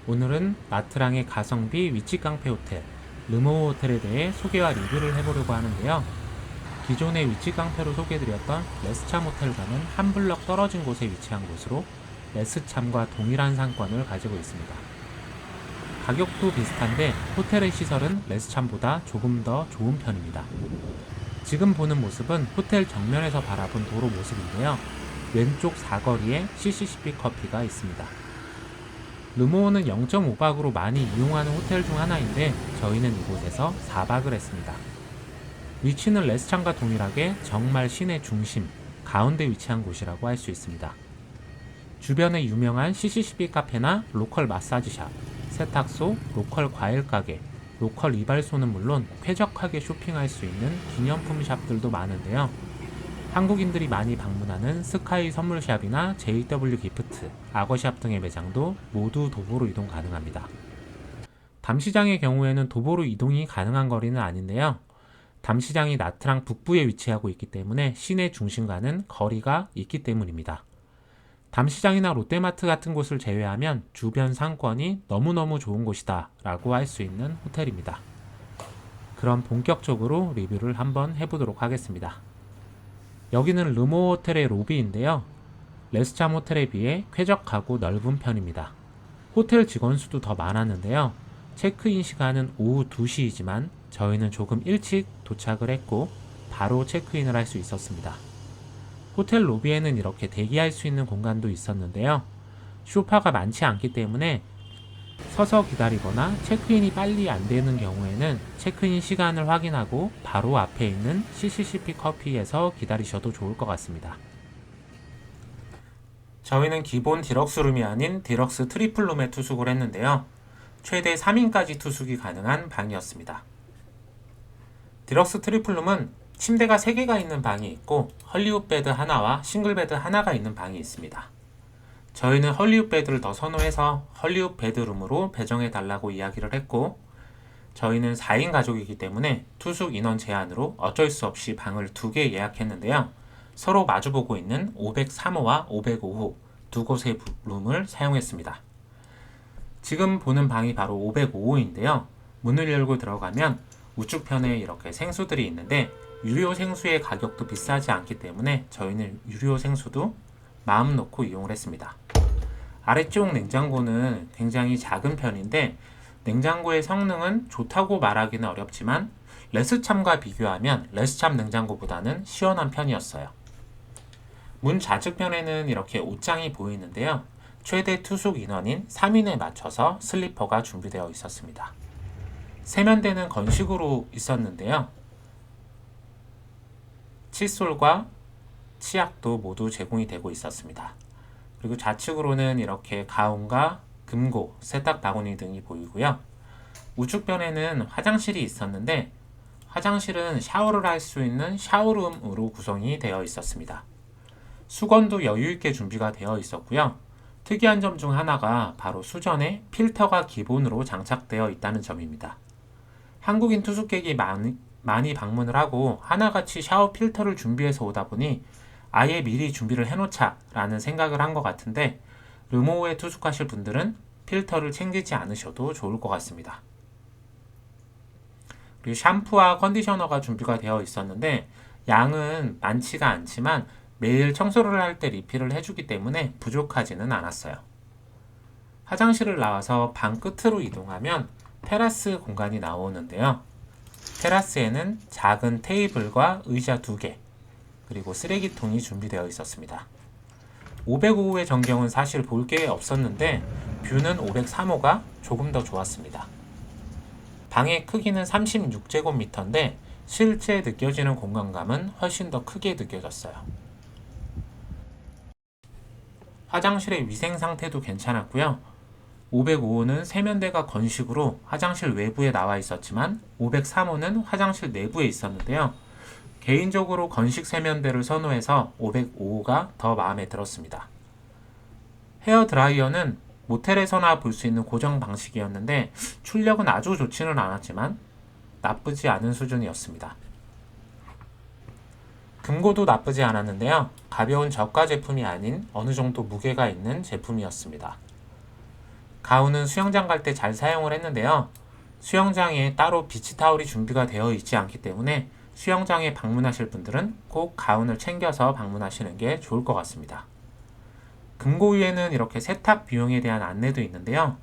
오늘은 나트랑의 가성비 위치 깡패 호텔 르모우 호텔에 대해 소개와 리뷰를 해보려고 하는데요. 기존의 위치 깡패로 소개드렸던 레스참 호텔과는 한 블럭 떨어진 곳에 위치한 곳으로 레스참과 동일한 상권을 가지고 있습니다. 가격도 비슷한데 호텔의 시설은 레스참보다 조금 더 좋은 편입니다. 지금 보는 모습은 호텔 정면에서 바라본 도로 모습인데요. 왼쪽 사거리에 CCCP 커피가 있습니다. 르모어는 0.5박으로 많이 이용하는 호텔 중 하나인데 저희는 이곳에서 4박을 했습니다. 위치는 레스찬과 동일하게 정말 시내 중심, 가운데 위치한 곳이라고 할 수 있습니다. 주변에 유명한 CCCP 카페나 로컬 마사지샵, 세탁소, 로컬 과일 가게, 로컬 이발소는 물론 쾌적하게 쇼핑할 수 있는 기념품 샵들도 많은데요. 한국인들이 많이 방문하는 스카이 선물샵이나 JW 기프트, 악어샵 등의 매장도 모두 도보로 이동 가능합니다. 담시장의 경우에는 도보로 이동이 가능한 거리는 아닌데요. 담시장이 나트랑 북부에 위치하고 있기 때문에 시내 중심과는 거리가 있기 때문입니다. 담시장이나 롯데마트 같은 곳을 제외하면 주변 상권이 너무너무 좋은 곳이다 라고 할 수 있는 호텔입니다. 그럼 본격적으로 리뷰를 한번 해보도록 하겠습니다. 여기는 르모어 호텔의 로비인데요. 레스참 호텔에 비해 쾌적하고 넓은 편입니다. 호텔 직원 수도 더 많았는데요. 체크인 시간은 오후 2시이지만 저희는 조금 일찍 도착을 했고 바로 체크인을 할 수 있었습니다. 호텔 로비에는 이렇게 대기할 수 있는 공간도 있었는데요. 소파가 많지 않기 때문에 서서 기다리거나 체크인이 빨리 안 되는 경우에는 체크인 시간을 확인하고 바로 앞에 있는 CCCP 커피에서 기다리셔도 좋을 것 같습니다. 저희는 기본 디럭스룸이 아닌 디럭스 트리플룸에 투숙을 했는데요. 최대 3인까지 투숙이 가능한 방이었습니다. 디럭스 트리플룸은 침대가 3개가 있는 방이 있고 헐리우드 베드 하나와 싱글 베드 하나가 있는 방이 있습니다. 저희는 헐리우드 베드를 더 선호해서 헐리우드 베드룸으로 배정해 달라고 이야기를 했고 저희는 4인 가족이기 때문에 투숙 인원 제한으로 어쩔 수 없이 방을 2개 예약했는데요. 서로 마주보고 있는 503호와 505호 두 곳의 룸을 사용했습니다. 지금 보는 방이 바로 505호인데요. 문을 열고 들어가면 우측편에 이렇게 생수들이 있는데 유료 생수의 가격도 비싸지 않기 때문에 저희는 유료 생수도 마음 놓고 이용을 했습니다. 아래쪽 냉장고는 굉장히 작은 편인데 냉장고의 성능은 좋다고 말하기는 어렵지만 레스참과 비교하면 레스참 냉장고보다는 시원한 편이었어요. 문 좌측편에는 이렇게 옷장이 보이는데요. 최대 투숙 인원인 3인에 맞춰서 슬리퍼가 준비되어 있었습니다. 세면대는 건식으로 있었는데요. 칫솔과 치약도 모두 제공이 되고 있었습니다. 그리고 좌측으로는 이렇게 가온과 금고, 세탁 바구니 등이 보이고요. 우측편에는 화장실이 있었는데 화장실은 샤워를 할 수 있는 샤워룸으로 구성이 되어 있었습니다. 수건도 여유있게 준비가 되어 있었고요. 특이한 점 중 하나가 바로 수전에 필터가 기본으로 장착되어 있다는 점입니다. 한국인 투숙객이 많이 방문을 하고 하나같이 샤워 필터를 준비해서 오다 보니 아예 미리 준비를 해놓자 라는 생각을 한 것 같은데 르모어에 투숙하실 분들은 필터를 챙기지 않으셔도 좋을 것 같습니다. 그리고 샴푸와 컨디셔너가 준비가 되어 있었는데 양은 많지가 않지만 매일 청소를 할 때 리필을 해주기 때문에 부족하지는 않았어요. 화장실을 나와서 방 끝으로 이동하면 테라스 공간이 나오는데요. 테라스에는 작은 테이블과 의자 2개, 그리고 쓰레기통이 준비되어 있었습니다. 505호의 전경은 사실 볼 게 없었는데 뷰는 503호가 조금 더 좋았습니다. 방의 크기는 36제곱미터인데 실제 느껴지는 공간감은 훨씬 더 크게 느껴졌어요. 화장실의 위생 상태도 괜찮았고요. 505호는 세면대가 건식으로 화장실 외부에 나와 있었지만 503호는 화장실 내부에 있었는데요. 개인적으로 건식 세면대를 선호해서 505호가 더 마음에 들었습니다. 헤어 드라이어는 모텔에서나 볼 수 있는 고정 방식이었는데 출력은 아주 좋지는 않았지만 나쁘지 않은 수준이었습니다. 금고도 나쁘지 않았는데요. 가벼운 저가 제품이 아닌 어느 정도 무게가 있는 제품이었습니다. 가훈은 수영장 갈 때 잘 사용을 했는데요. 수영장에 따로 비치타올이 준비가 되어 있지 않기 때문에 수영장에 방문하실 분들은 꼭 가훈을 챙겨서 방문하시는 게 좋을 것 같습니다. 금고위에는 이렇게 세탁 비용에 대한 안내도 있는데요.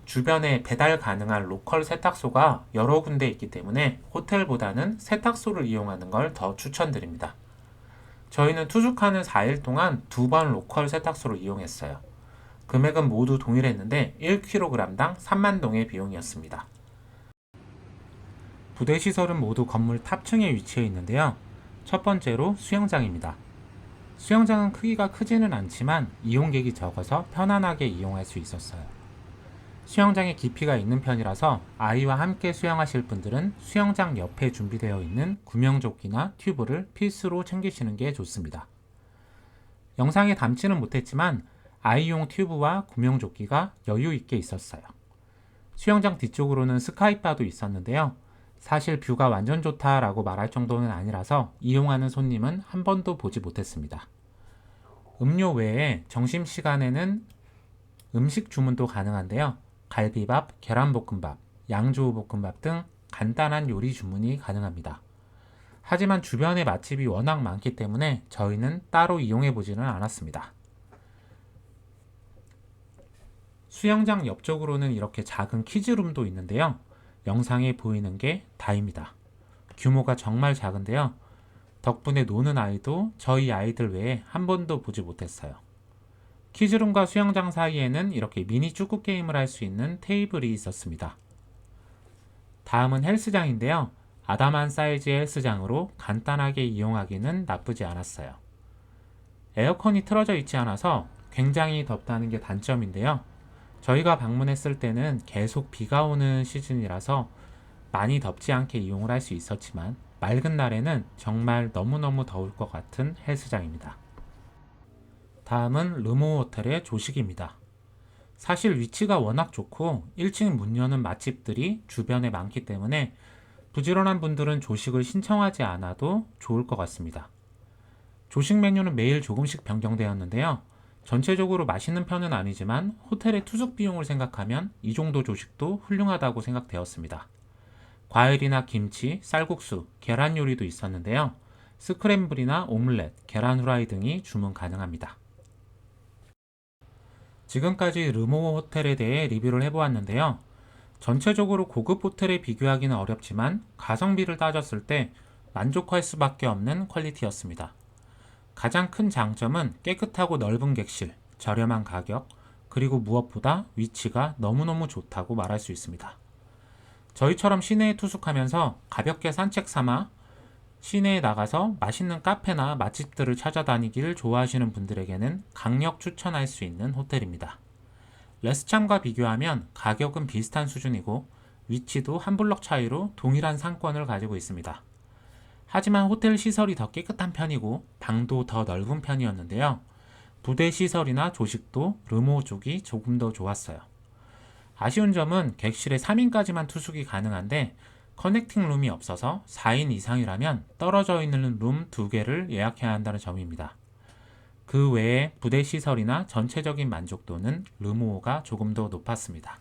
주변에 배달 가능한 로컬 세탁소가 여러 군데 있기 때문에 호텔보다는 세탁소를 이용하는 걸 더 추천드립니다. 저희는 투숙하는 4일 동안 2번 로컬 세탁소를 이용했어요. 금액은 모두 동일했는데 1kg당 3만 동의 비용이었습니다. 부대 시설은 모두 건물 탑층에 위치해 있는데요. 첫 번째로 수영장입니다. 수영장은 크기가 크지는 않지만 이용객이 적어서 편안하게 이용할 수 있었어요. 수영장에 깊이가 있는 편이라서 아이와 함께 수영하실 분들은 수영장 옆에 준비되어 있는 구명조끼나 튜브를 필수로 챙기시는 게 좋습니다. 영상에 담지는 못했지만 아이용 튜브와 구명조끼가 여유 있게 있었어요. 수영장 뒤쪽으로는 스카이바도 있었는데요. 사실 뷰가 완전 좋다라고 말할 정도는 아니라서 이용하는 손님은 한 번도 보지 못했습니다. 음료 외에 점심시간에는 음식 주문도 가능한데요. 갈비밥, 계란볶음밥, 양조우볶음밥 등 간단한 요리 주문이 가능합니다. 하지만 주변에 맛집이 워낙 많기 때문에 저희는 따로 이용해 보지는 않았습니다. 수영장 옆쪽으로는 이렇게 작은 키즈룸도 있는데요. 영상에 보이는 게 다입니다. 규모가 정말 작은데요. 덕분에 노는 아이도 저희 아이들 외에 한 번도 보지 못했어요. 키즈룸과 수영장 사이에는 이렇게 미니 축구 게임을 할 수 있는 테이블이 있었습니다. 다음은 헬스장인데요. 아담한 사이즈의 헬스장으로 간단하게 이용하기는 나쁘지 않았어요. 에어컨이 틀어져 있지 않아서 굉장히 덥다는 게 단점인데요. 저희가 방문했을 때는 계속 비가 오는 시즌이라서 많이 덥지 않게 이용을 할 수 있었지만 맑은 날에는 정말 너무너무 더울 것 같은 헬스장입니다. 다음은 르모 호텔의 조식입니다. 사실 위치가 워낙 좋고 1층 문 여는 맛집들이 주변에 많기 때문에 부지런한 분들은 조식을 신청하지 않아도 좋을 것 같습니다. 조식 메뉴는 매일 조금씩 변경되었는데요. 전체적으로 맛있는 편은 아니지만 호텔의 투숙 비용을 생각하면 이 정도 조식도 훌륭하다고 생각되었습니다. 과일이나 김치, 쌀국수, 계란 요리도 있었는데요. 스크램블이나 오믈렛, 계란 후라이 등이 주문 가능합니다. 지금까지 르모 호텔에 대해 리뷰를 해보았는데요. 전체적으로 고급 호텔에 비교하기는 어렵지만 가성비를 따졌을 때 만족할 수밖에 없는 퀄리티였습니다. 가장 큰 장점은 깨끗하고 넓은 객실, 저렴한 가격, 그리고 무엇보다 위치가 너무너무 좋다고 말할 수 있습니다. 저희처럼 시내에 투숙하면서 가볍게 산책 삼아 시내에 나가서 맛있는 카페나 맛집들을 찾아다니기를 좋아하시는 분들에게는 강력 추천할 수 있는 호텔입니다. 레스참과 비교하면 가격은 비슷한 수준이고 위치도 한 블럭 차이로 동일한 상권을 가지고 있습니다. 하지만 호텔 시설이 더 깨끗한 편이고 방도 더 넓은 편이었는데요. 부대 시설이나 조식도 르모 쪽이 조금 더 좋았어요. 아쉬운 점은 객실에 3인까지만 투숙이 가능한데 커넥팅 룸이 없어서 4인 이상이라면 떨어져 있는 룸 2개를 예약해야 한다는 점입니다. 그 외에 부대 시설이나 전체적인 만족도는 르모가 조금 더 높았습니다.